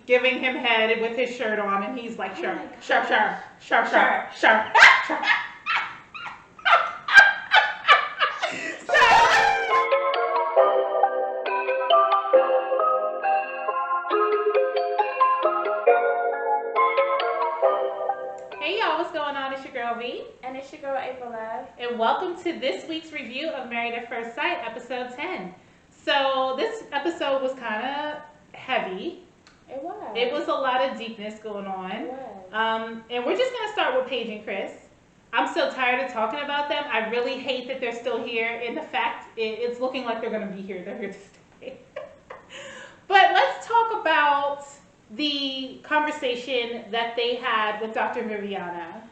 giving him head with his shirt on, and he's like, sure. Hey y'all, what's going on? It's your girl Vee. And it's your girl April Love. And welcome to this week's review of Married at First Sight, episode 10. So this episode was kind of heavy. It was. It was a lot of deepness going on. It was. And we're just going to start with Paige and Chris. I'm so tired of talking about them. I really hate that they're still here. And the fact, it's looking like they're going to be here. They're here to stay. But let's talk about the conversation that they had with Dr. Viviana.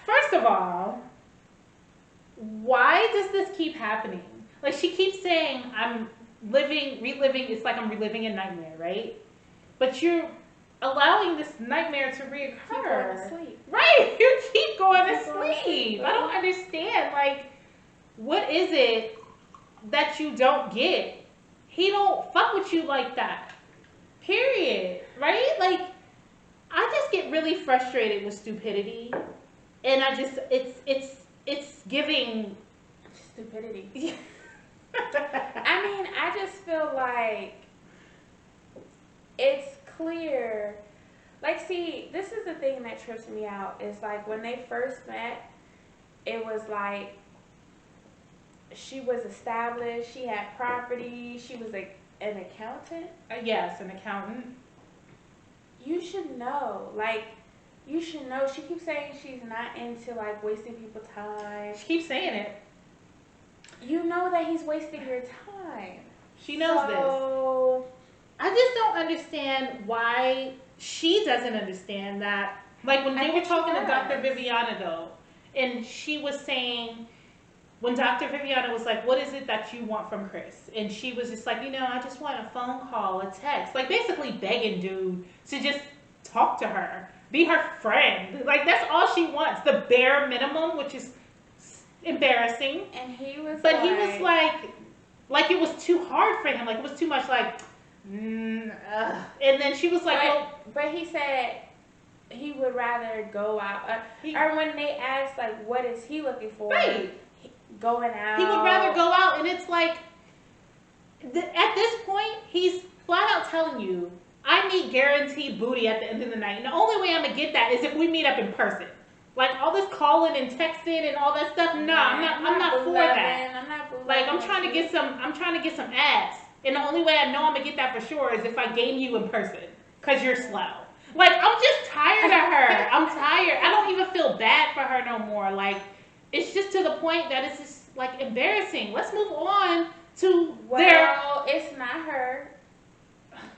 First of all, why does this keep happening? Like, she keeps saying, I'm reliving, it's like I'm reliving a nightmare, right? But you're allowing this nightmare to reoccur. Keep going to sleep. Right, you keep going to sleep. I don't understand, like, what is it that you don't get? He don't fuck with you like that. Period. Right? Like, I just get really frustrated with stupidity. And I just, it's giving stupidity. I mean, I just feel like it's clear. Like, see, this is the thing that trips me out. Is like when they first met, it was like she was established, she had property, she was like an accountant. Yes, an accountant. You should know. Like, you should know. She keeps saying she's not into, like, wasting people's time. She keeps saying it. You know that he's wasting your time. She knows this. I just don't understand why she doesn't understand that. Like, when they were talking to Dr. Viviana, though, and she was saying, when Dr. Viviana was like, what is it that you want from Chris? And she was just like, I just want a phone call, a text. Like, basically begging dude to just talk to her. Be her friend. Like, that's all she wants. The bare minimum, which is embarrassing. And he was he was like it was too hard for him. Like, it was too much, like, and then she was like, but he said he would rather go out. Or when they asked, like, what is he looking for? Right. Going out. He would rather go out, and it's like, at this point, he's flat out telling you, I need guaranteed booty at the end of the night. And the only way I'm going to get that is if we meet up in person. Like, all this calling and texting and all that stuff, no, I'm not for that. I'm not like, I'm trying to get some ass. And the only way I know I'm going to get that for sure is if I game you in person. Because you're slow. Like, I'm just tired of her. I'm tired. I don't even feel bad for her no more. Like, it's just to the point that it's just, like, embarrassing. Let's move on to it's not her.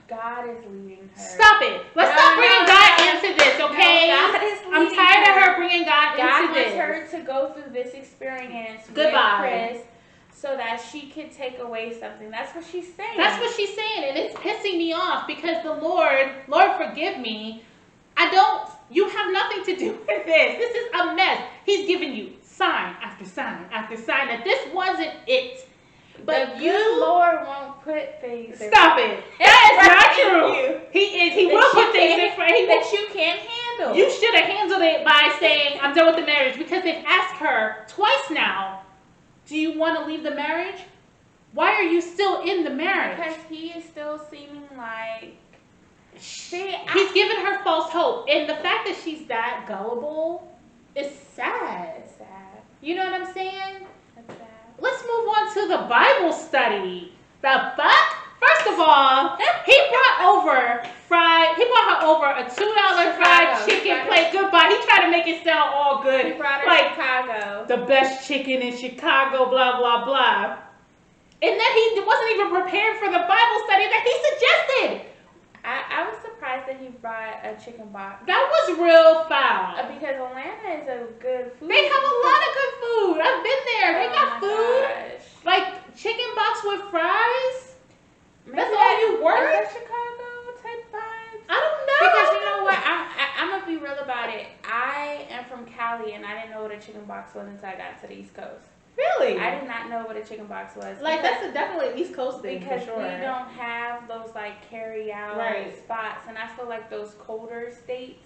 God is leading her. Stop it. Let's stop bringing God into this, okay? God is leading I'm tired of her bringing God into this. God wants her to go through this experience with Chris so that she could take away something. That's what she's saying. That's what she's saying, and it's pissing me off because the Lord forgive me, you have nothing to do with this. This is a mess. He's giving you sign after sign after sign that this wasn't it. But the Lord won't put things in Stop it. That is not true. He will put things in front that you can't handle. You should have handled it by saying, I'm done with the marriage, because they've asked her twice now, do you want to leave the marriage? Why are you still in the marriage? Because he is still seeming like he's giving her false hope. And the fact that she's that gullible is sad. It's sad. You know what I'm saying? It's sad. Let's move on to the Bible study. The fuck? First of all, he brought her over a $2 fried chicken plate. Goodbye. He tried to make it sound all good. He brought her like to Chicago. The best chicken in Chicago, blah, blah, blah. And then he wasn't even prepared for the Bible study that he suggested. I was surprised that he brought a chicken box. That was real foul. Because Atlanta is a good food. They have a lot of good food. I've been there. They got food. Gosh. Like chicken box with fries. Maybe That's all you work? Is that Chicago type vibes? I don't know. Because you know what? I'm going to be real about it. I am from Cali and I didn't know what a chicken box was until I got to the East Coast. Really? I did not know what a chicken box was. Like, that's definitely an East Coast thing, because for sure. we don't have those like carry out spots, and I feel like those colder states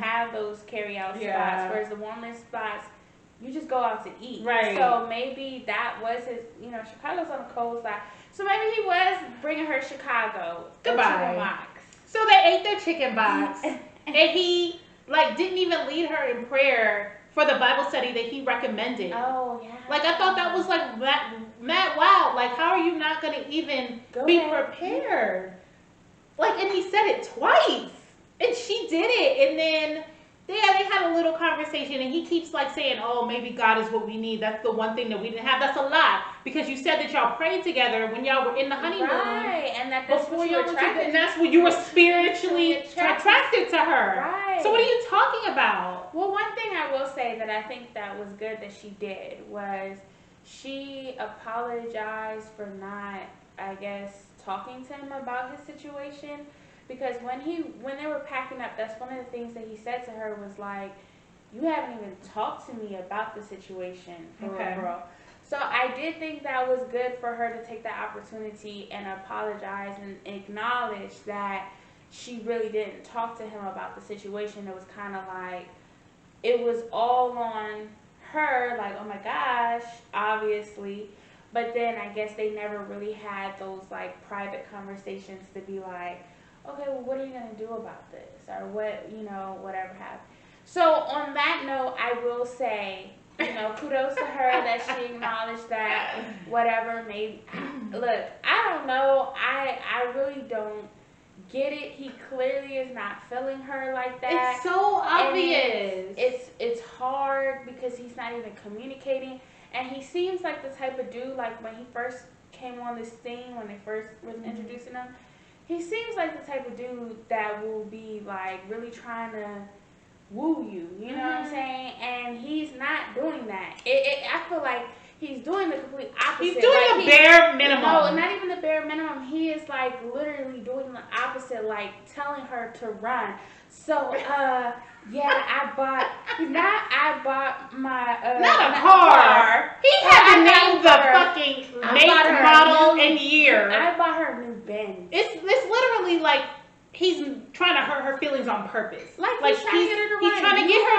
have those carry out spots, whereas the warmer spots you just go out to eat. Right. So maybe that was his. You know, Chicago's on the cold side, so maybe he was bringing her Chicago. Goodbye. Chicken box. So they ate their chicken box, and he like didn't even lead her in prayer for the Bible study that he recommended. Oh, yeah. Like, I thought that was like mad wild. Like, how are you not going to even be prepared? Like, and he said it twice. And she did it. And then they had a little conversation, and he keeps like saying, oh, maybe God is what we need. That's the one thing that we didn't have. That's a lie. Because you said that y'all prayed together when y'all were in the honeymoon. Right. And that's what you were attracted. And that's when you were spiritually attracted to her. Right. So what are you talking about? Well, one thing I will say that I think that was good that she did was she apologized for not, I guess, talking to him about his situation. Because when they were packing up, that's one of the things that he said to her was like, you haven't even talked to me about the situation for real. So I did think that was good for her to take that opportunity and apologize and acknowledge that she really didn't talk to him about the situation. It was kind of like, it was all on her, like, oh my gosh, obviously. But then I guess they never really had those like private conversations to be like, okay, well, what are you going to do about this? Or what, whatever happened. So on that note, I will say, kudos to her that she acknowledged that whatever, maybe, look, I don't know. I really don't get it. He clearly is not feeling her like that. It's so obvious. It's hard because he's not even communicating. And he seems like the type of dude, like when he first came on this scene, when they first was introducing him, he seems like the type of dude that will be like really trying to woo you. You know what I'm saying? And he's not doing that. I feel like he's doing the complete opposite. He's doing the bare minimum. No, not even the bare minimum. He is like literally doing the opposite, like telling her to run. So, yeah, I bought my not a car. He had to name the fucking make, model, and year. I bought her a new Benz. It's literally like he's trying to hurt her feelings on purpose. Like he's trying to get her to run. He's trying to get her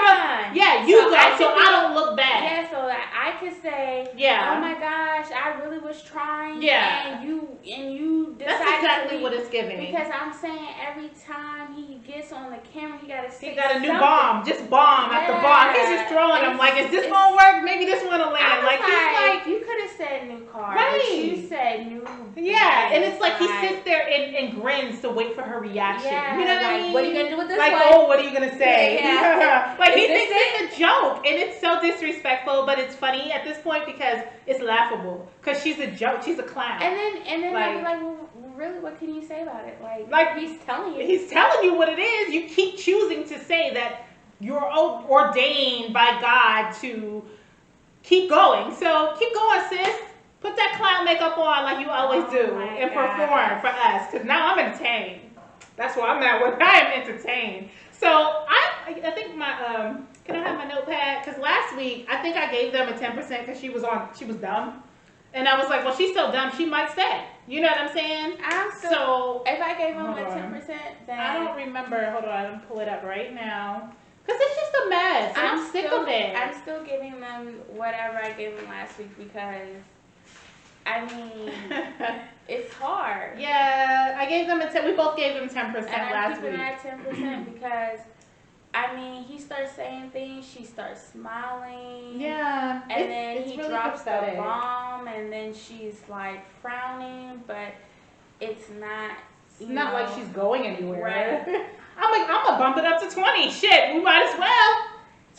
to so I don't look bad. Yeah, so that I could say, oh my gosh, I really was trying. Yeah. And you decided. That's exactly what it's giving. Because I'm saying every time he gets on the camera, he got a new bomb, just bomb after bomb. He's just throwing them. Like, is this gonna work? Maybe this one will land. Like he's like, you could have said new car, right? But you said new. Yeah, and it's like he sits there and grins to wait for her reaction. Yeah, you know what I mean? What are you gonna do with this? Like, one? what are you gonna say? Yeah. Like he thinks it's a joke, and it's so disrespectful, but it's funny at this point because it's laughable. Because she's a joke, she's a clown. And then I'd be like, well, really, what can you say about it? Like he's telling you. He's telling you what it is. You keep choosing to say that you're ordained by God to keep going. So keep going, sis. Put that clown makeup on like you always do and perform for us. Because now I'm entertained. That's where I'm at with. I am entertained. So I think my can I have my notepad? Because last week I think I gave them a 10% because she was dumb, and I was like, well, she's so dumb she might stay. You know what I'm saying? So if I gave them a 10%, then I don't remember. Hold on, I'm pull it up right now. Because it's just a mess. I'm sick of it. I'm still giving them whatever I gave them last week because, I mean, it's hard. Yeah, I gave them we both gave them 10% last week. And I'm keeping it at 10% because, I mean, he starts saying things, she starts smiling. Yeah. And then he really drops pathetic. the bomb, and then she's like frowning, but it's not. It's not like she's going anywhere. Right. I'm gonna bump it up to 20. Shit, we might as well.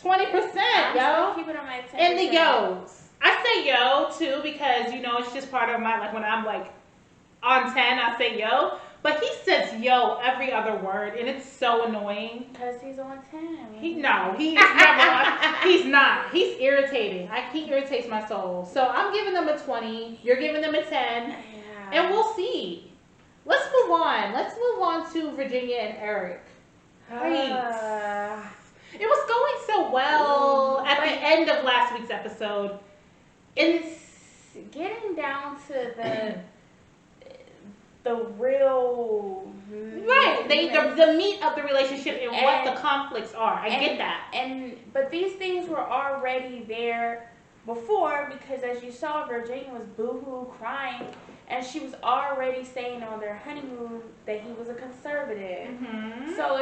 20%, yo. Keep it on my 10%. And the yos. I say yo too because it's just part of my, like, when I'm like on 10, I say yo. But he says yo every other word, and it's so annoying. Because he's on 10. He's never he's not. He's irritating. He irritates my soul. So I'm giving them a 20. You're giving them a 10. Yeah. And we'll see. Let's move on. Let's move on to Virginia and Eric. It was going so well at the end of last week's episode. it's getting down to the real right. The meat of the relationship and what the conflicts are. I get that. But these things were already there before, because as you saw, Virginia was boohoo crying, and she was already saying on their honeymoon that he was a conservative. Mm-hmm. So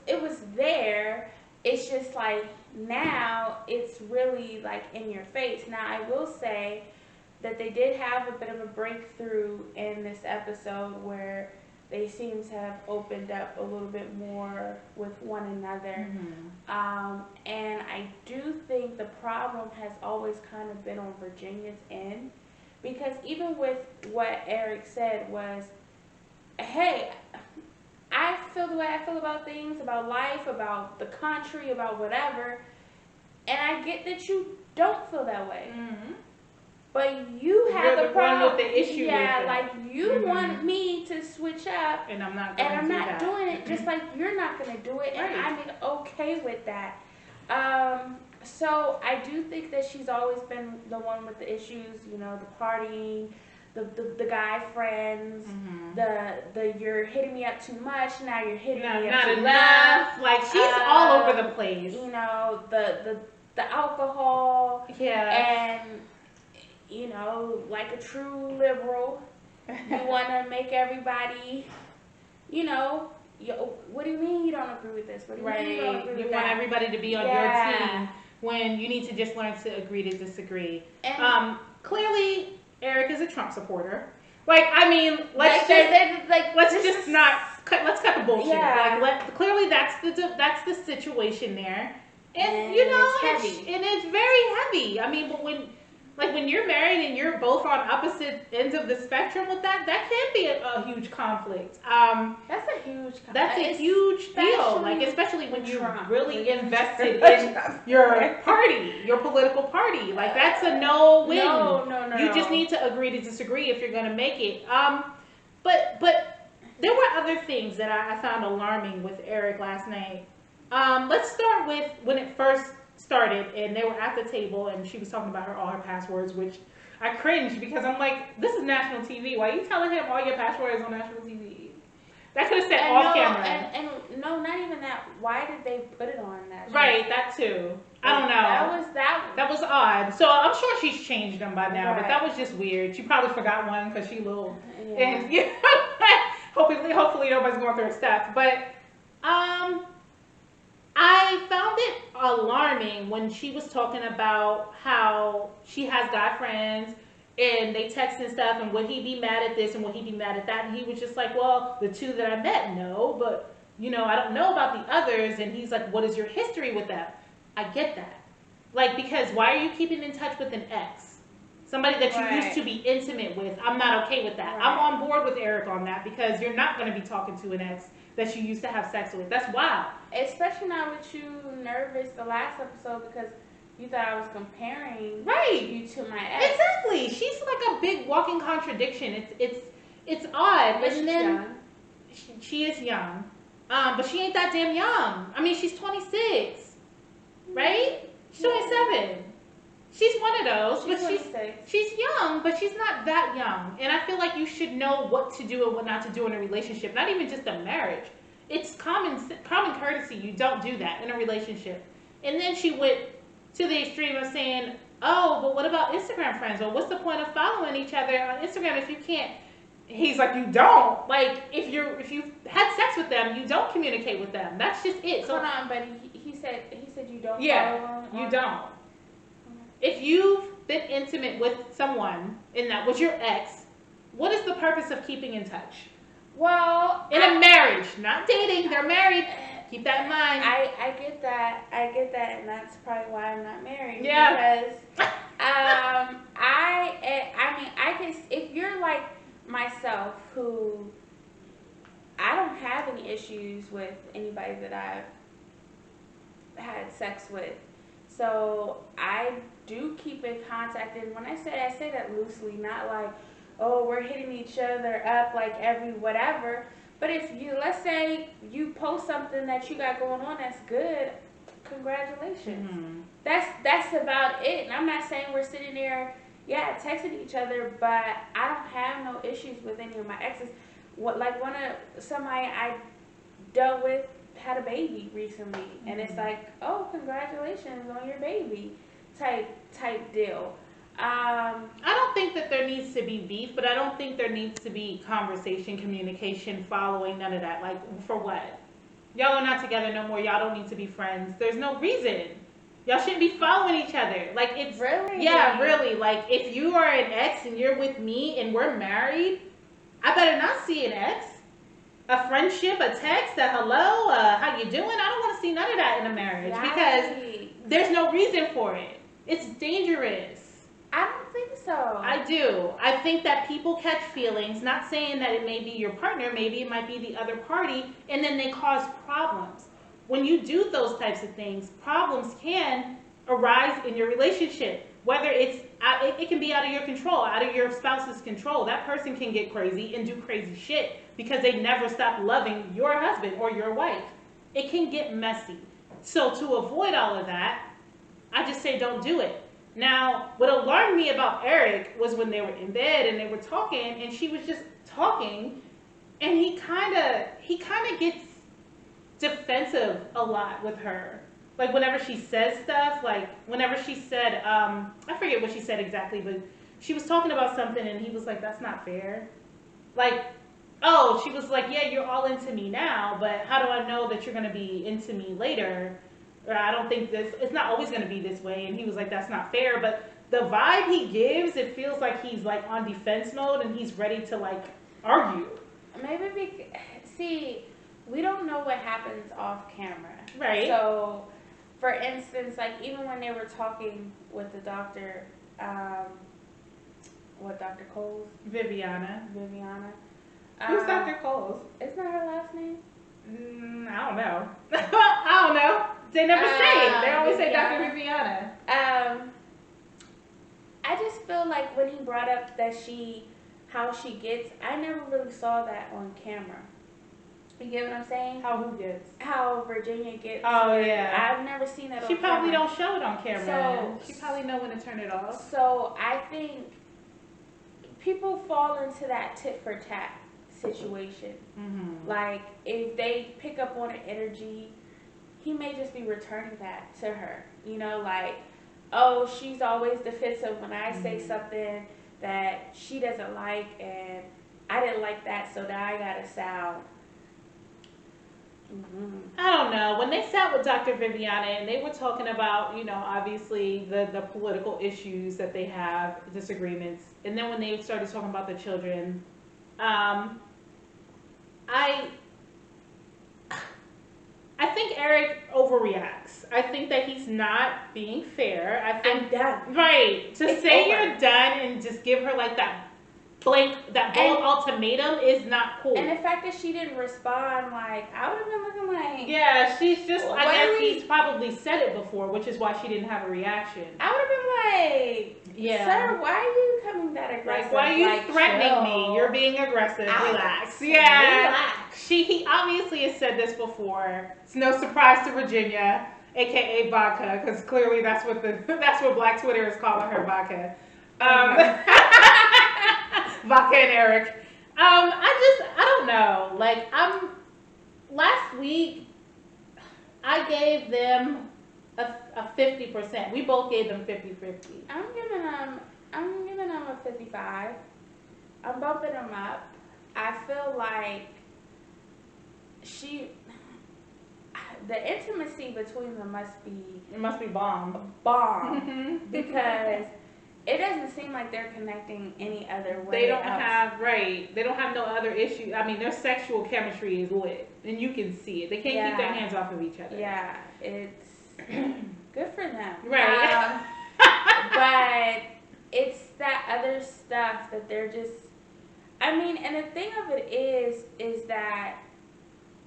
it was there. It's just like now it's really like in your face. Now I will say that they did have a bit of a breakthrough in this episode where they seem to have opened up a little bit more with one another. Mm-hmm. And I do think the problem has always kind of been on Virginia's end, because even with what Eric said was, hey, I feel the way I feel about things, about life, about the country, about whatever, and I get that you don't feel that way. Mm-hmm. But you have the problem with the issue. Yeah, with like you want me to switch up, and I'm not. Doing it. Just like you're not gonna do it, right. And I'm okay with that. So I do think that she's always been the one with the issues. You know, the partying, the guy friends, mm-hmm. the you're hitting me up too much. Now you're hitting me up not too enough. much. Like she's all over the place. You know, the alcohol. Yeah. And you know, like a true liberal, you want to make everybody, you know, what do you mean you don't agree with this? What do you mean you don't agree with that? You want everybody to be on your team when you need to just learn to agree to disagree. And clearly, Eric is a Trump supporter. Like, I mean, let's cut the bullshit. Yeah. Clearly that's the situation there. And you know, it's heavy. And it's very heavy. I mean, but when you're married and you're both on opposite ends of the spectrum with that can be a huge conflict. That's a huge conflict. That's a huge deal. Like, especially when you're really invested in your party, your political party. Like, that's a no-win. No. You just need to agree to disagree if you're going to make it. But there were other things that I found alarming with Eric last night. Let's start with when it first started and they were at the table and she was talking about all her passwords, which I cringed because I'm like, this is national TV. Why are you telling him all your passwords on national TV? That could have said off camera. And no, not even that. Why did they put it on that? Right, that too. I don't know. That was odd. So I'm sure she's changed them by now, but that was just weird. She probably forgot one because she little. Yeah. And yeah, hopefully nobody's going through her stuff. But I found it alarming when she was talking about how she has guy friends and they text and stuff, and would he be mad at this and would he be mad at that? And he was just like, well, the two that I met, no, but you know, I don't know about the others. And he's like, what is your history with them? I get that. Like, because why are you keeping in touch with an ex? Somebody that you used to be intimate with. I'm not okay with that. I'm on board with Eric on that because you're not going to be talking to an ex that you used to have sex with. That's wild. Especially not with you nervous the last episode because you thought I was comparing you to my ex. Exactly. She's like a big walking contradiction. It's odd. But she's young. She is young. But she ain't that damn young. I mean, she's 26. Right? She's 27. She's one of those. She's young, but she's not that young. And I feel like you should know what to do and what not to do in a relationship. Not even just a marriage. It's common courtesy. You don't do that in a relationship. And then she went to the extreme of saying, oh, but what about Instagram friends? Well, what's the point of following each other on Instagram if you can't? He's like, you don't. Like, if you've had sex with them, you don't communicate with them. That's just it. So, hold on, but he said you don't. Yeah, you don't. If you've been intimate with someone and that was your ex, what is the purpose of keeping in touch? Well, in a marriage, not dating. They're married. Keep that in mind. I get that, and that's probably why I'm not married. Yeah. Because I mean, I can, if you're like myself, who I don't have any issues with anybody that I've had sex with, so I do keep in contact. And when I say that loosely, not like, oh, we're hitting each other up like every whatever. But if you, let's say you post something that you got going on that's good, congratulations. Mm-hmm. That's about it. And I'm not saying we're sitting there texting each other, but I don't have no issues with any of my exes. Like somebody I dealt with had a baby recently, and it's like, oh, congratulations on your baby, type deal. I don't think that there needs to be beef, but I don't think there needs to be conversation, communication, following, none of that. Like, for what? Y'all are not together no more. Y'all don't need to be friends. There's no reason. Y'all shouldn't be following each other. Like, it's really, yeah, really. Like, if you are an ex and you're with me and we're married, I better not see an ex, a friendship, a text, a hello, how you doing. I don't want to see none of that in a marriage because there's no reason for it. It's dangerous. I don't think so. I do. I think that people catch feelings, not saying that it may be your partner, maybe it might be the other party, and then they cause problems. When you do those types of things, problems can arise in your relationship. Whether it can be out of your control, out of your spouse's control. That person can get crazy and do crazy shit because they never stop loving your husband or your wife. It can get messy. So to avoid all of that, I just say don't do it. Now, what alarmed me about Eric was when they were in bed and they were talking, and she was just talking, and he kind of gets defensive a lot with her. Like, whenever she says stuff, like, whenever she said, I forget what she said exactly, but she was talking about something, and he was like, that's not fair. Like, oh, she was like, yeah, you're all into me now, but how do I know that you're going to be into me later? Or I don't think it's not always going to be this way. And he was like, that's not fair. But the vibe he gives, it feels like he's like on defense mode and he's ready to like argue. Maybe see, we don't know what happens off camera. Right. So, for instance, like even when they were talking with the doctor, Dr. Coles? Viviana. Who's Dr. Coles? Isn't that her last name? I don't know. I don't know. They never say it. They always say Dr. Viviana. I just feel like when he brought up that how she gets, I never really saw that on camera. You get what I'm saying? How who gets? How Virginia gets. Oh, yeah. I've never seen that on camera. She probably don't show it on camera. So, she probably know when to turn it off. So, I think people fall into that tit for tat situation. Mm-hmm. Like, if they pick up on an energy, he may just be returning that to her. You know, like, oh, she's always defensive when I say something that she doesn't like, and I didn't like that, so now I gotta sound. I don't know. When they sat with Dr. Viviana and they were talking about, you know, obviously the political issues that they have, disagreements, and then when they started talking about the children, I think Eric overreacts. I think that he's not being fair. I think I'm done. Right. To say you're done and just give her like that bold ultimatum is not cool. And the fact that she didn't respond, like, I would have been looking like... Yeah, she's just, I guess he's probably said it before, which is why she didn't have a reaction. I would have been like, yeah, sir, why are you coming that aggressive? Like, why are you threatening me? You're being aggressive. Relax. Yeah. Relax. He obviously has said this before. It's no surprise to Virginia, aka vodka, because clearly that's what Black Twitter is calling her, vodka. Vodka and Eric. I don't know. Like, last week, I gave them a 50%. We both gave them 50-50. I'm giving them a 55. I'm bumping them up. I feel like the intimacy between them must be bomb. Because it doesn't seem like they're connecting any other way. They don't have no other issue. I mean, their sexual chemistry is lit, and you can see it. They can't keep their hands off of each other. Yeah, it's good for them. Right. But it's that other stuff that they're just, I mean, and the thing of it is that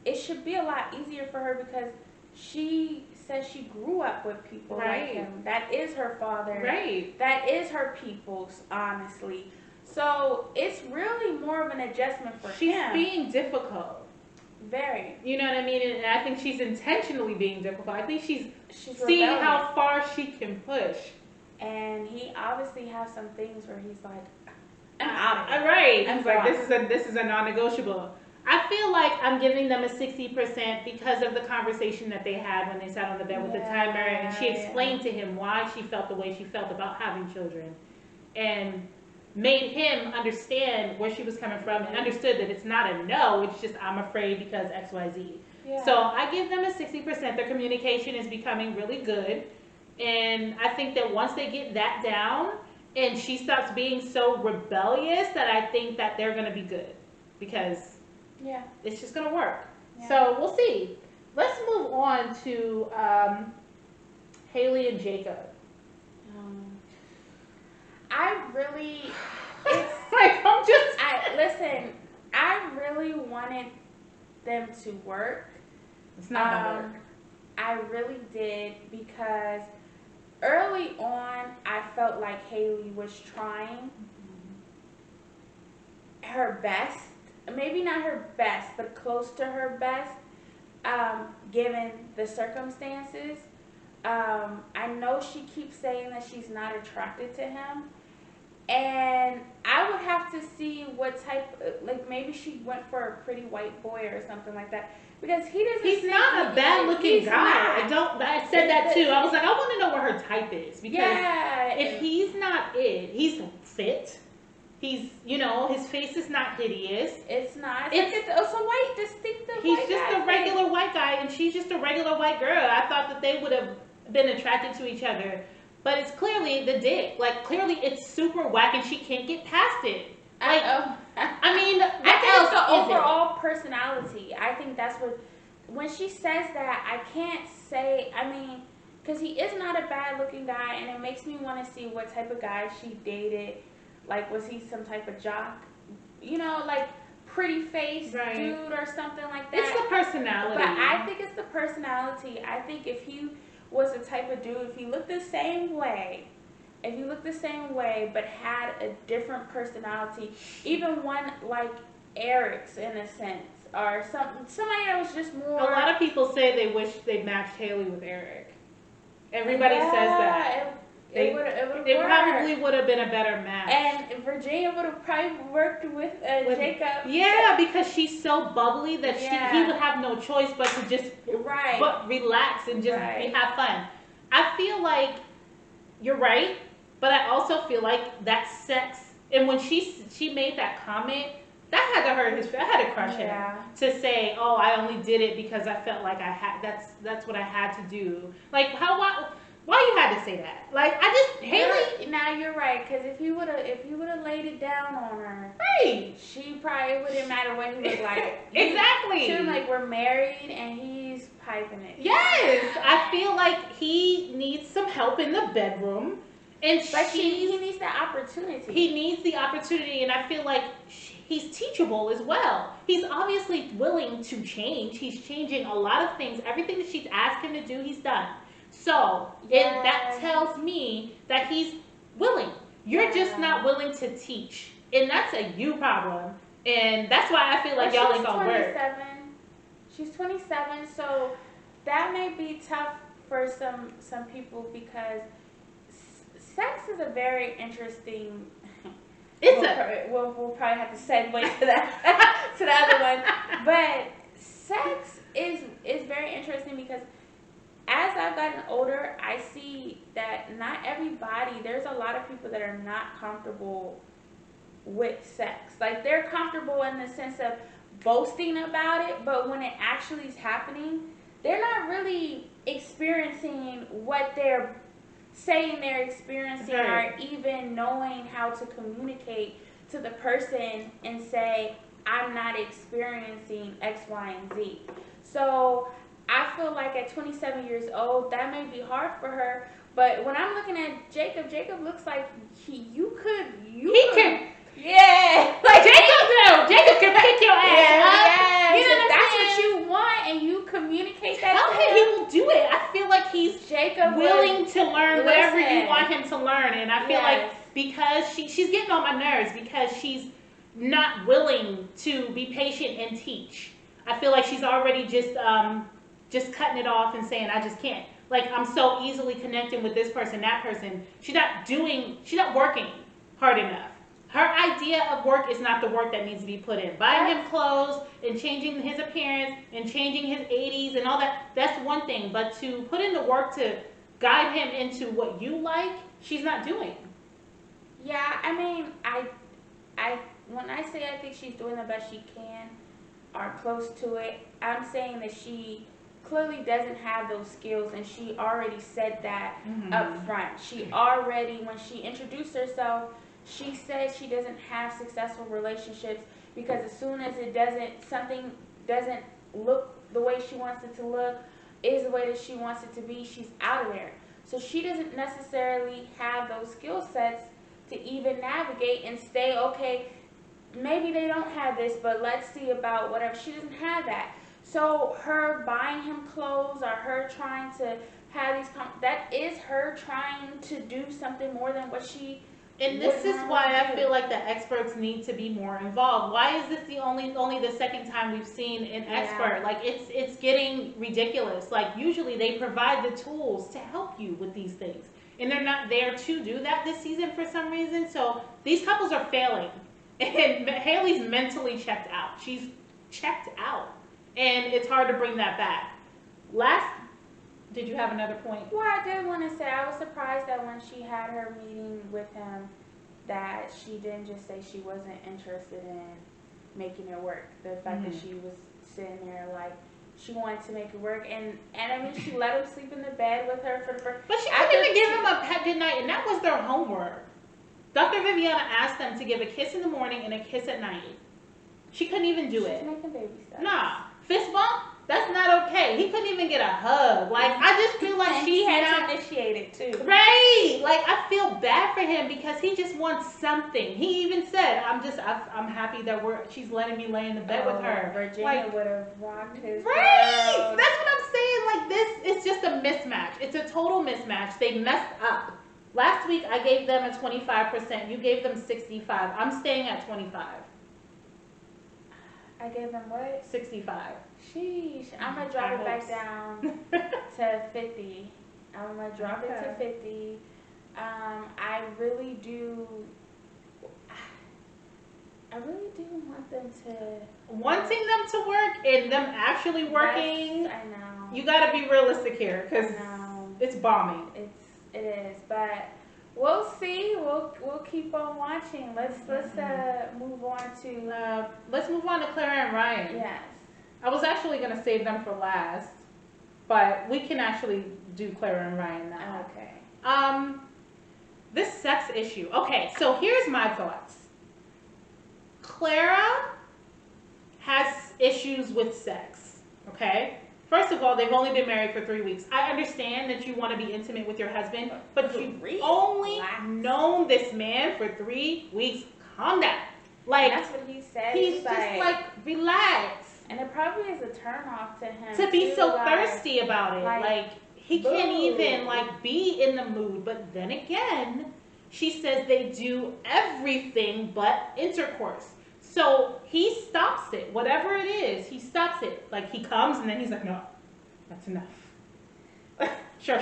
it should be a lot easier for her because she says she grew up with people like him. That is her father. Right. That is her people's, honestly. So it's really more of an adjustment for him. She's being difficult. Very. You know what I mean? And I think she's intentionally being difficult. I think she's seeing rebellious. how far she can push. and he obviously has some things where he's like, I'm out of it. Right. I'm He's like, gone. this is a non-negotiable. I feel like I'm giving them a 60% because of the conversation that they had when they sat on the bed with the timer, and she explained to him why she felt the way she felt about having children, and made him understand where she was coming from, and understood that it's not a no, it's just I'm afraid because XYZ. Yeah. So I give them a 60%. Their communication is becoming really good, and I think that once they get that down and she stops being so rebellious, that I think that they're going to be good, because it's just going to work. Yeah. So we'll see. Let's move on to Haley and Jacob. I really, it's like, listen, I really wanted them to work. It's not gonna work. I really did, because early on I felt like Haley was trying her best, maybe not her best, but close to her best, given the circumstances. I know she keeps saying that she's not attracted to him. And I would have to see what type, like maybe she went for a pretty white boy or something like that, because he's not a bad looking guy. I said that too. I was like, I want to know what her type is, because if he's not he's fit. He's, his face is not hideous. It's not. It's a white, distinctive he's white just guy a regular white guy, and she's just a regular white girl. I thought that they would have been attracted to each other. But it's clearly the dick. Like, clearly it's super whack and she can't get past it. Like, I mean, I think it's the overall personality. I think that's what, when she says that, I can't say, I mean, because he is not a bad looking guy, and it makes me want to see what type of guy she dated. Like, was he some type of jock? Like, pretty face dude or something like that. It's the personality. But I think it's the personality. I think if he was the type of dude, if he looked the same way, but had a different personality, even one like Eric's in a sense, or somebody that was just more. A lot of people say they wish they matched Haley with Eric. Everybody says that. It probably would have been a better match. And Virginia would have probably worked with Jacob. Yeah, because she's so bubbly that he would have no choice but to just but relax and just have fun. I feel like you're right, but I also feel like that sex, and when she made that comment, that had to hurt I had to crush him to say, oh, I only did it because I felt like I had. That's what I had to do. Like, why you had to say that? Like, Haley. Now you're right, because if you would have laid it down on her, she probably wouldn't matter what he looked like. Exactly. She was like, we're married and he's piping it. Yes, I feel like he needs some help in the bedroom, and he needs that opportunity. He needs the opportunity, and I feel like he's teachable as well. He's obviously willing to change. He's changing a lot of things. Everything that she's asked him to do, he's done. So that tells me that he's willing. You're just not willing to teach, and that's a you problem. And that's why I feel like y'all ain't gonna work. She's 27, so that may be tough for some people, because sex is a very interesting. We'll probably have to segue to that to the other one, but sex is very interesting, because as I've gotten older, I see that not everybody, there's a lot of people that are not comfortable with sex. Like, they're comfortable in the sense of boasting about it, but when it actually is happening, they're not really experiencing what they're saying they're experiencing, or even knowing how to communicate to the person and say, I'm not experiencing X, Y, and Z. So I feel like at 27 years old, that may be hard for her. But when I'm looking at Jacob looks like you could. Yeah. Like, Jacob can pick your ass up. You know, that's what you want, and you communicate that to him. He will do it. I feel like he's willing to learn whatever you want him to learn. And I feel like because she's getting on my nerves, because she's not willing to be patient and teach. I feel like she's already just cutting it off and saying, I just can't. Like, I'm so easily connecting with this person, that person. She's not working hard enough. Her idea of work is not the work that needs to be put in. Buying him clothes and changing his appearance and changing his 80s and all that, that's one thing. But to put in the work to guide him into what you like, she's not doing. Yeah, I mean, I when I say I think she's doing the best she can or close to it, I'm saying that she clearly doesn't have those skills, and she already said that up front. She already, when she introduced herself, she said she doesn't have successful relationships because as soon as something doesn't look the way she wants it to look, is the way that she wants it to be, she's out of there. So she doesn't necessarily have those skill sets to even navigate and stay, okay, maybe they don't have this, but let's see about whatever. She doesn't have that. So her buying him clothes or her trying to have these, that is her trying to do something more than what she. And this is why I feel like the experts need to be more involved. Why is this the only the second time we've seen an expert? Like, it's getting ridiculous. Like, usually they provide the tools to help you with these things, and they're not there to do that this season for some reason. So these couples are failing, and Haley's mentally checked out. She's checked out, and it's hard to bring that back. Did you have another point? Well, I did want to say I was surprised that when she had her meeting with him, that she didn't just say she wasn't interested in making it work. The fact that she was sitting there like she wanted to make it work, and I mean she let him sleep in the bed with her for the first. But she couldn't even give him a pet good night, and that was their homework. Dr. Viviana asked them to give a kiss in the morning and a kiss at night. She couldn't even do it. She's making baby steps. Nah, fist bump. That's not okay. He couldn't even get a hug. Like, I just feel like she had to initiate it too. Right. Like, I feel bad for him because he just wants something. He even said, I'm happy that she's letting me lay in the bed with her. Virginia would have rocked his right. world. That's what I'm saying. Like, this is just a mismatch. It's a total mismatch. They messed up. Last week, I gave them a 25%. You gave them 65. I'm staying at 25. I gave them what? 65. Sheesh. I'm going to drop it back down to 50. I'm going to drop it to 50. I really do want them to. Wanting them to work and them actually working. I know. You got to be realistic here because it's bombing. It is. But we'll see. We'll keep on watching. Let's move on to Clara and Ryan. Yes. I was actually gonna save them for last, but we can actually do Clara and Ryan now. Okay. This sex issue. Okay, so here's my thoughts. Clara has issues with sex. Okay. First of all, they've only been married for 3 weeks. I understand that you want to be intimate with your husband, but you've only known this man for 3 weeks. Calm down. Like, that's what he said. He's just like, relax. And it probably is a turnoff to him. To be so thirsty about it. Like he can't even, like, be in the mood. But then again, she says they do everything but intercourse. So he stops it. Whatever it is, he stops it. Like, he comes and then he's like, no, that's enough. Sure.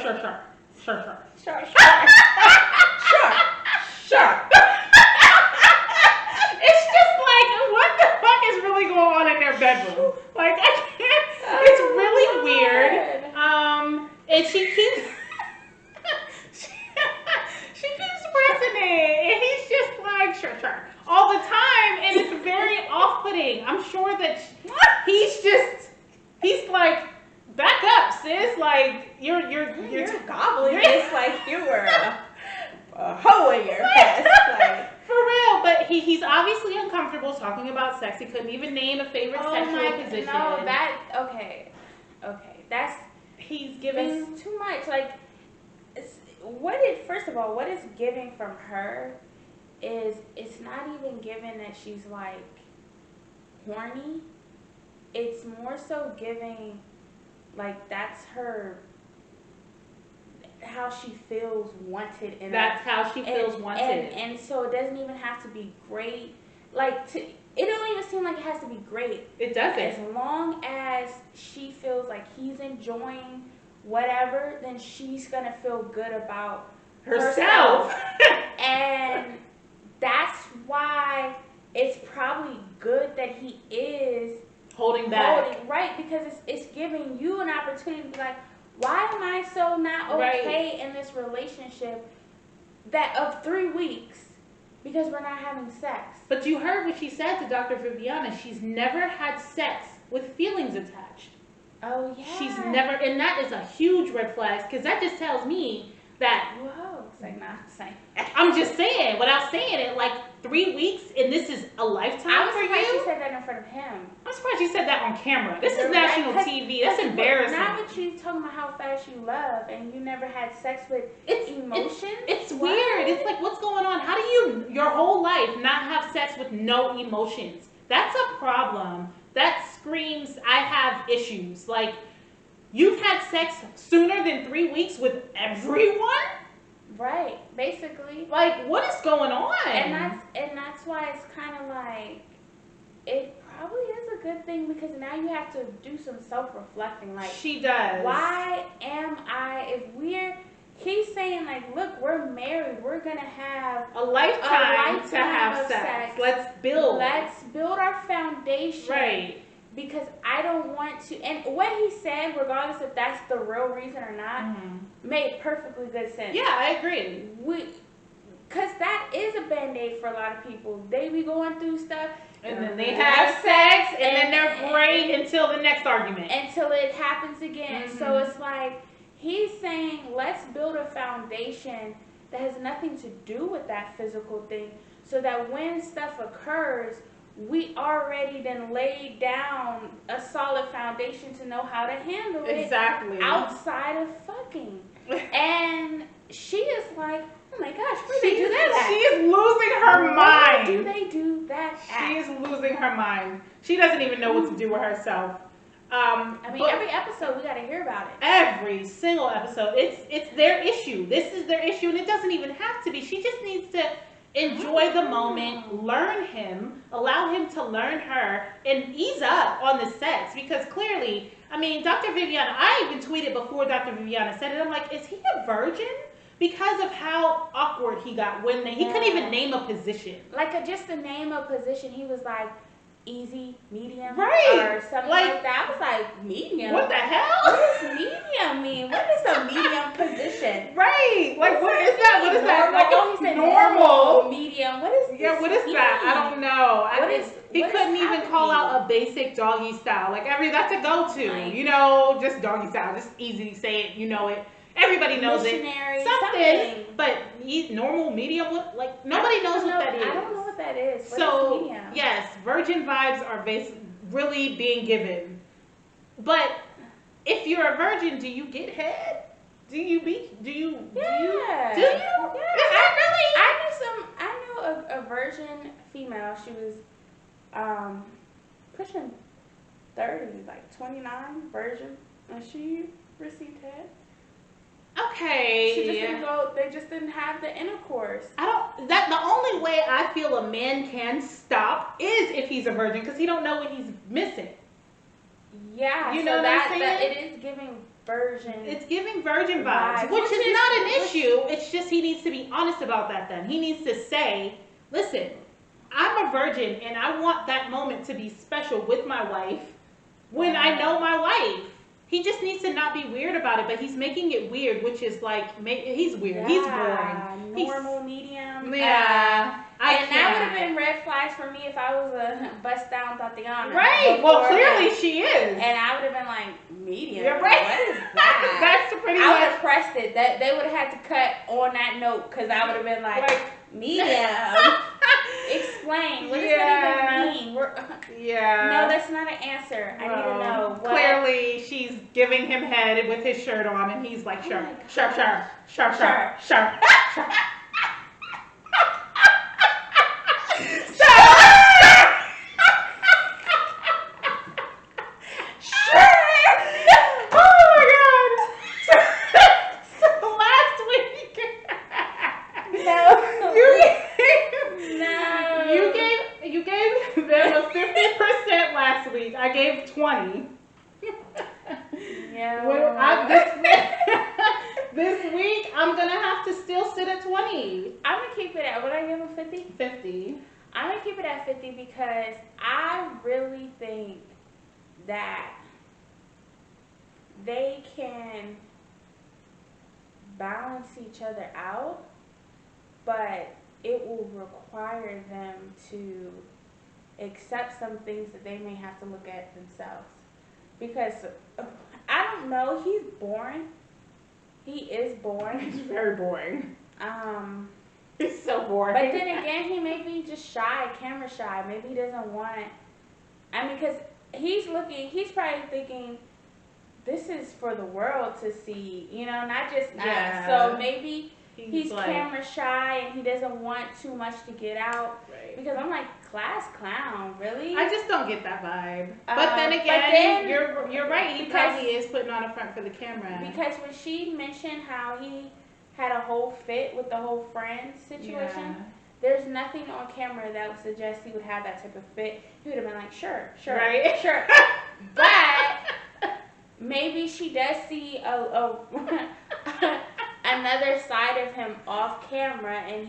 It's just like, what the fuck is really going on in their bedroom? Like, I can't. It's really weird. And she keeps pressing it, and he's just like, sure, all the time, and it's very off-putting. I'm sure that he's like, back up, sis. Like, you're gobbling this like you were a hoe in your chest. Like, for real, but he's obviously uncomfortable talking about sex. He couldn't even name a favorite sexual position. No, he's giving too much. Like, first of all, what is giving from her is it's not even giving that she's like horny. It's more so giving like that's her. How she feels wanted, and that's how she feels wanted, and so it doesn't even have to be great. Like, it don't even seem like it has to be great. It doesn't. As long as she feels like he's enjoying whatever, then she's gonna feel good about herself. And that's why it's probably good that he is holding back. Right, because it's giving you an opportunity to be like, why am I so not okay in this relationship that of 3 weeks because we're not having sex? But you heard what she said to Dr. Viviana. She's never had sex with feelings attached. Oh, yeah. She's never, and that is a huge red flag, because that just tells me that. Whoa. It's like, nah, I'm just saying, without saying it, like 3 weeks, and this is a lifetime for you? I'm surprised she said that in front of him. I'm surprised she said that on camera. This is national TV. That's embarrassing. Now that she's talking about how fast you love and you never had sex with emotion. It's weird. It's like, what's going on? How do you, your whole life, not have sex with no emotions? That's a problem. That screams, I have issues. Like, you've had sex sooner than 3 weeks with everyone? Right, basically. Like, what is going on? And that's why it's kind of like, it probably is a good thing, because now you have to do some self-reflecting. Like, she does. Why am I, he's saying, like, look, we're married, we're gonna have a lifetime to have sex. Let's build our foundation. Right. Because I don't want to, and what he said, regardless if that's the real reason or not, made perfectly good sense. Yeah, I agree. Because that is a band-aid for a lot of people. They be going through stuff. And then they have sex, and then they're great until the next argument. Until it happens again. So it's like, he's saying, let's build a foundation that has nothing to do with that physical thing, so that when stuff occurs, we already then laid down a solid foundation to know how to handle it. Exactly. Outside of fucking. And she is like, oh my gosh, where do they do that? She is losing her mind. Where do they do that at? She is losing her mind. She doesn't even know what to do with herself. Every episode we gotta hear about it. Every single episode. It's their issue. This is their issue, and it doesn't even have to be. She just needs to enjoy the moment, learn him, allow him to learn her, and ease up on the sex. Because clearly, Dr. Viviana, I even tweeted before Dr. Viviana said it, I'm like, is he a virgin? Because of how awkward he got when he couldn't even name a position. Like, just to name a position, he was like, easy, medium, right, or something like that. I was like, medium? What the hell? What does medium mean? What is a medium position? Right. Like, what is that? What is that? Like, oh, he said normal, medium. What is what is that? I don't know. He couldn't even call out a basic doggy style. Like, that's a go-to. Just doggy style. Just easy to say it. You know it. Everybody knows it. Something. But normal, medium, nobody knows what that is. I don't know what that is. So, what is medium? Yes, virgin vibes are really being given. But if you're a virgin, do you get head? Do you? Yeah. Do you? Yeah. Is that really? I knew a virgin female. She was pushing 30, like 29, virgin, and she received head. Okay. She just didn't go. They just didn't have the intercourse. The only way I feel a man can stop is if he's a virgin, because he don't know what he's missing. Yeah. You know what I'm saying? That it is giving virgin. It's giving virgin vibes, which is not an issue. It's just he needs to be honest about that. Then he needs to say, "Listen, I'm a virgin, and I want that moment to be special with my wife when I know my wife." He just needs to not be weird about it, but he's making it weird, which is like, he's weird. Yeah, he's boring. Normal, medium. Yeah. And that would have been red flags for me if I was a bust down Tatiana. Right. Well, clearly she is. And I would have been like, medium. You're right. What is that? That's pretty I much. would have pressed it. That they would have had to cut on that note, because I would have been like medium. Explain. What does that even mean? No, that's not an answer. I need to know. Clearly, she's giving him head with his shirt on, and he's like, sharp. I gave 20. Yeah. This week, I'm gonna have to still sit at 20. I'm gonna keep it at, what I give him, 50? 50. I'm gonna keep it at 50 because I really think that they can balance each other out, but it will require them to accept some things that they may have to look at themselves. Because I don't know, he's boring. He is boring. He's very boring. He's so boring. But then again, he may be just shy, camera shy. Maybe he doesn't want. I mean, because he's probably thinking, this is for the world to see, not just us. So maybe he's like, camera shy and he doesn't want too much to get out. Right. Because I'm like, class clown, really? I just don't get that vibe. But then again, you're right. He probably is putting on a front for the camera. Because when she mentioned how he had a whole fit with the whole friend situation, there's nothing on camera that would suggest he would have that type of fit. He would have been like, sure, right? Sure. But maybe she does see another side of him off camera, and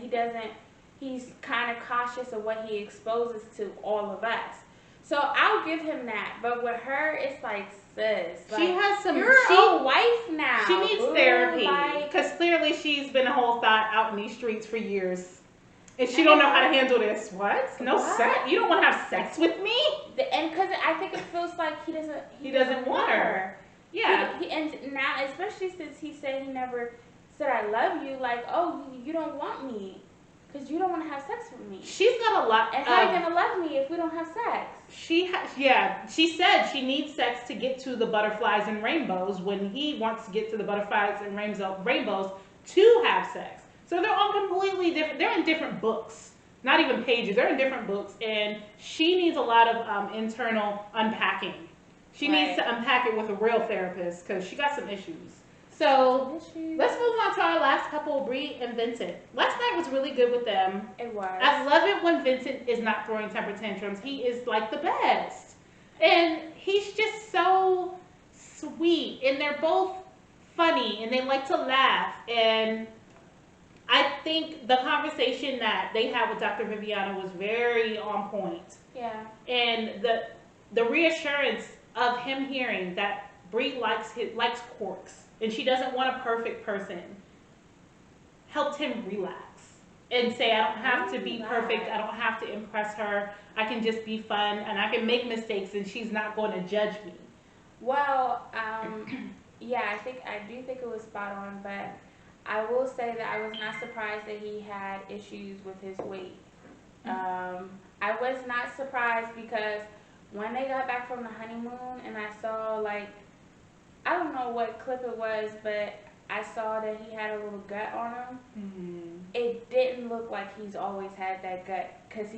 he's kind of cautious of what he exposes to all of us. So I'll give him that. But with her, it's like, sis, she has some. You're a wife now. She needs therapy because clearly she's been a whole thought out in these streets for years, and she don't know how to handle this. What? No sex? You don't want to have sex with me? And because I think it feels like he doesn't want her. Yeah. And now, especially since he said he never said I love you, like, oh, you don't want me. Because you don't want to have sex with me. She's got a lot. And how are you going to love me if we don't have sex? She said she needs sex to get to the butterflies and rainbows when he wants to get to the butterflies and rainbows to have sex. So they're all completely different. They're in different books. Not even pages. They're in different books. And she needs a lot of internal unpacking. She needs to unpack it with a real therapist because she got some issues. So let's move on to our last couple, Bree and Vincent. Last night was really good with them. It was. I love it when Vincent is not throwing temper tantrums. He is like the best. And he's just so sweet. And they're both funny and they like to laugh. And I think the conversation that they had with Dr. Viviana was very on point. Yeah. And the reassurance of him hearing that Bree likes quirks and she doesn't want a perfect person helped him relax and say, I don't have to be perfect. I don't have to impress her. I can just be fun and I can make mistakes and she's not going to judge me. Well, yeah, I do think it was spot on, but I will say that I was not surprised that he had issues with his weight. I was not surprised because when they got back from the honeymoon and I saw, like, I don't know what clip it was, but I saw that he had a little gut on him. Mm-hmm. It didn't look like he's always had that gut because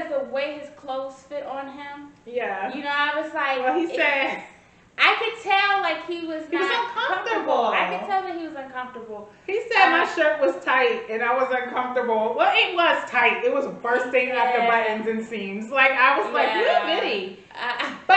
the way his clothes fit on him. Yeah. I was like. Well, he said. I could tell like he was uncomfortable. I could tell that he was uncomfortable. He said my shirt was tight and I was uncomfortable. Well, it was tight. It was bursting at the buttons and seams. Like I was like, little bitty. But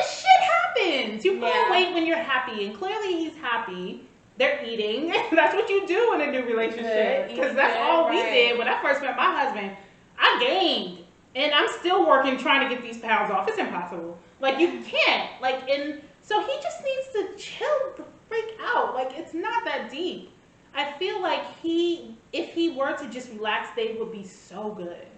shit happens. You put on weight when you're happy, and clearly he's happy. They're eating. That's what you do in a new relationship. Because that's all we did when I first met my husband. I gained. And I'm still working trying to get these pounds off. It's impossible. Like, you can't. Like, and so he just needs to chill the freak out. Like, it's not that deep. I feel like if he were to just relax, they would be so good.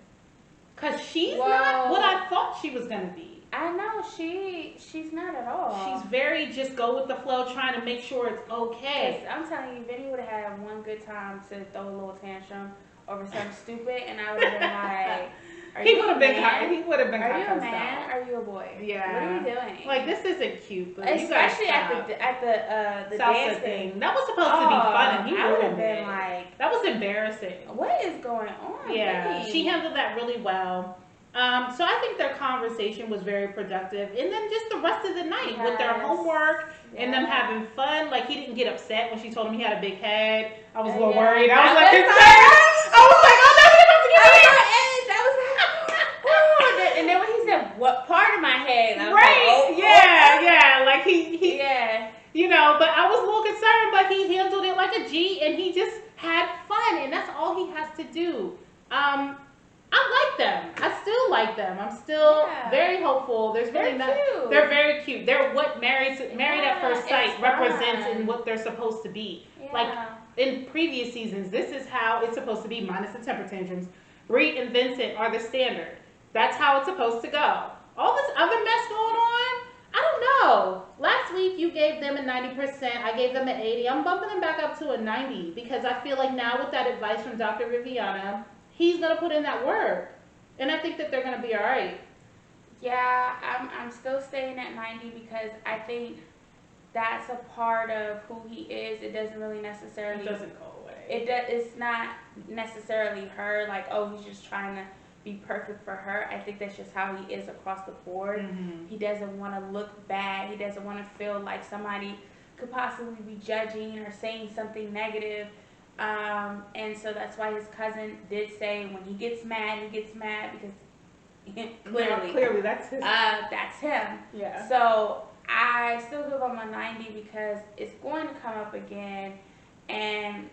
Because she's not what I thought she was going to be. I know. She's not at all. She's very just go with the flow, trying to make sure it's okay. I'm telling you, Vinny would have had one good time to throw a little tantrum over something stupid, and I would have been like... He would have been kind. He would have been kind. Are you a man? Are you a boy? Yeah. What are we doing? Like this isn't cute, but especially at the salsa thing. That was supposed to be fun, and he would have been like, that was embarrassing. What is going on? Yeah, really? She handled that really well. So I think their conversation was very productive, and then just the rest of the night with their homework and them having fun. Like he didn't get upset when she told him he had a big head. I was a little worried. I was like, concerned. I was like, oh, that's about to get and then when he said, what part of my head? I was right. like, yeah. Like he But I was a little concerned, but he handled it like a G, and he just had fun, and that's all he has to do. I like them. I still like them. I'm still very hopeful. There's really not. Cute. They're very cute. They're what married at first sight represents fun. and what they're supposed to be. Yeah. Like in previous seasons, this is how it's supposed to be, minus the temper tantrums. Bree and Vincent are the standard. That's how it's supposed to go. All this other mess going on, I don't know. Last week you gave them a 90%. I gave them an 80. I'm bumping them back up to a 90 because I feel like now with that advice from Dr. Viviana, he's gonna put in that work, and I think that they're gonna be all right. Yeah, I'm still staying at 90 because I think that's a part of who he is. It doesn't really necessarily. It doesn't go away. It's not necessarily her. Like, oh, he's just trying to be perfect for her. I think that's just how he is across the board. Mm-hmm. He doesn't want to look bad. He doesn't want to feel like somebody could possibly be judging or saying something negative. And so that's why his cousin did say when he gets mad because clearly that's his. that's him. Yeah. So I still give him a 90 because it's going to come up again, and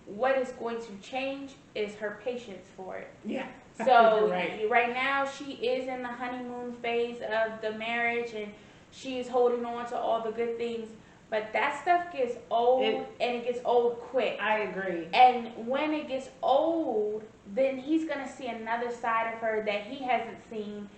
what is going to change is her patience for it. Yeah. So right now she is in the honeymoon phase of the marriage, and she is holding on to all the good things. But that stuff gets old, and it gets old quick. I agree. And when it gets old, then he's going to see another side of her that he hasn't seen.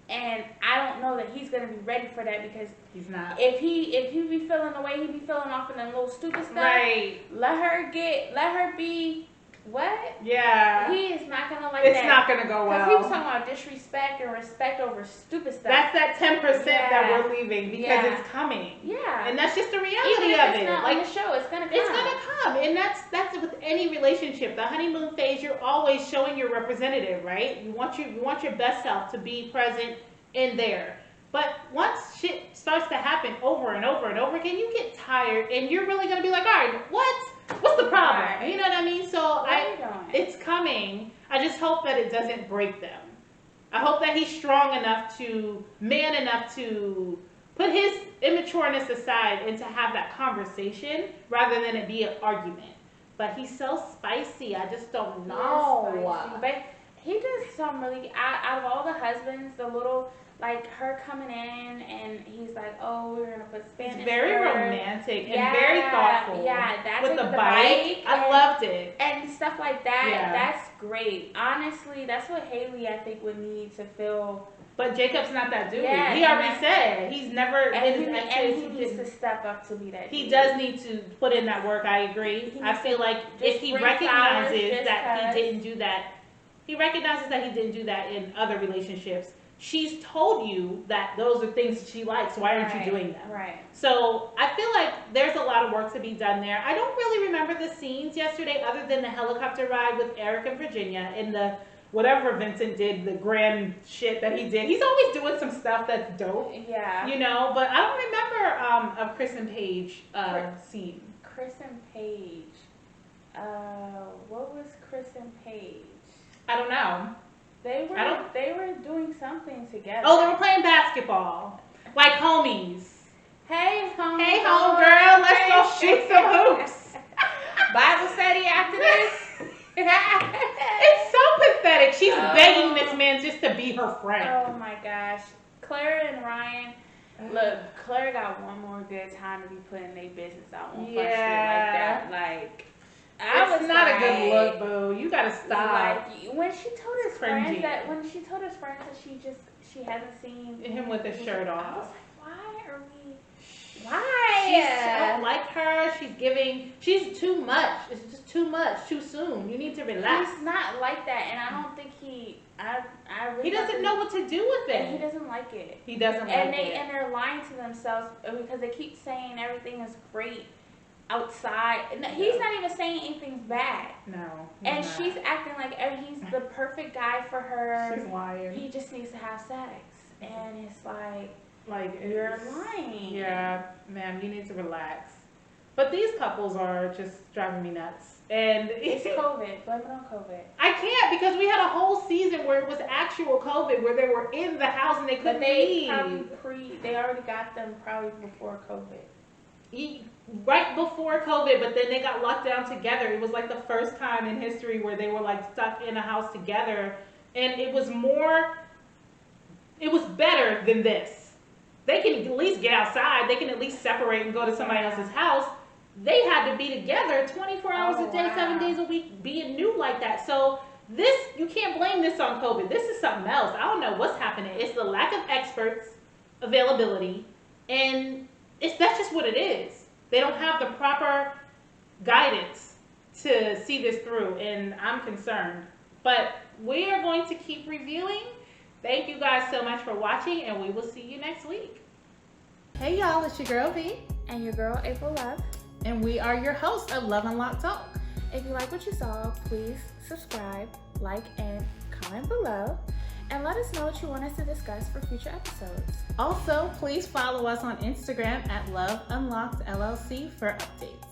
And I don't know that he's going to be ready for that because he's not. If he be feeling the way he be feeling off in the little stupid stuff, right. Let her be. What? Yeah. He is not gonna like it's that. It's not gonna go well. Because he was talking about disrespect and respect over stupid stuff. That's that 10% that we're leaving because it's coming. Yeah. And that's just the reality Even if of it's it. Not like on the show, it's gonna come. It's gonna come, and that's with any relationship. The honeymoon phase, you're always showing your representative, right? You want your best self to be present in there. But once shit starts to happen over and over and over again, you get tired, and you're really gonna be like, all right, what's the problem? Right. You know what I mean? So it's coming. I just hope that it doesn't break them. I hope that he's strong enough man enough to put his immatureness aside and to have that conversation rather than it be an argument. But he's so spicy. I just don't know. But he does some really, out of all the husbands, the little, like her coming in and he's like, oh, we're gonna put Spanish. It's very romantic and very thoughtful. Yeah, that's with the bike. I loved it and stuff like that. Yeah. That's great. Honestly, that's what Haley I think would need to feel. But Jacob's not that dude. Yeah, he already said he's never. And he needs to step up to be that. He does need to put in that work. I agree. I feel like if he recognizes that he didn't do that, he recognizes that he didn't do that in other relationships. She's told you that those are things she likes. Why aren't you doing them? Right. So I feel like there's a lot of work to be done there. I don't really remember the scenes yesterday other than the helicopter ride with Eric and Virginia and the whatever Vincent did, the grand shit that he did. He's always doing some stuff that's dope. Yeah. But I don't remember a Chris and Paige scene. Chris and Paige. What was Chris and Paige? I don't know. They were doing something together. Oh, they were playing basketball. Like homies. Hey, home. Hey, home girl. Let's go shoot some hoops. Bible study after this. It's so pathetic. She's begging this man just to be her friend. Oh my gosh. Clara and Ryan. Look, Clara got one more good time to be putting their business out on front street like that. Like. It's not a good look, boo. You gotta stop. Like when she told his friends that she hasn't seen him with his shirt off. I was like, why? She's so like her. She's too much. It's just too much, too soon. You need to relax. He's not like that, and I don't think he doesn't know what to do with it. And he doesn't like it. He doesn't like it. And they're lying to themselves because they keep saying everything is great outside. He's not even saying anything's bad. No. And she's acting like he's the perfect guy for her. She's lying. He just needs to have sex. And it's like you're lying. Yeah, ma'am, you need to relax. But these couples are just driving me nuts. And it's COVID. Blame it on COVID. I can't because we had a whole season where it was actual COVID, where they were in the house and they couldn't leave. They already got them probably before COVID. right before COVID, but then they got locked down together. It was like the first time in history where they were like stuck in a house together, and it was better than this. They can at least get outside. They can at least separate and go to somebody else's house. They had to be together 24 hours a day, 7 days a week, being new like that. So this, you can't blame this on COVID. This is something else. I don't know what's happening. It's the lack of experts availability, and that's just what it is. They don't have the proper guidance to see this through, and I'm concerned. But we are going to keep reviewing. Thank you guys so much for watching, and we will see you next week. Hey y'all, it's your girl Vee. And your girl April Love. And we are your hosts of Love Unlocked Talk. If you like what you saw, please subscribe, like, and comment below. And let us know what you want us to discuss for future episodes. Also, please follow us on Instagram at Love Unlocked LLC for updates.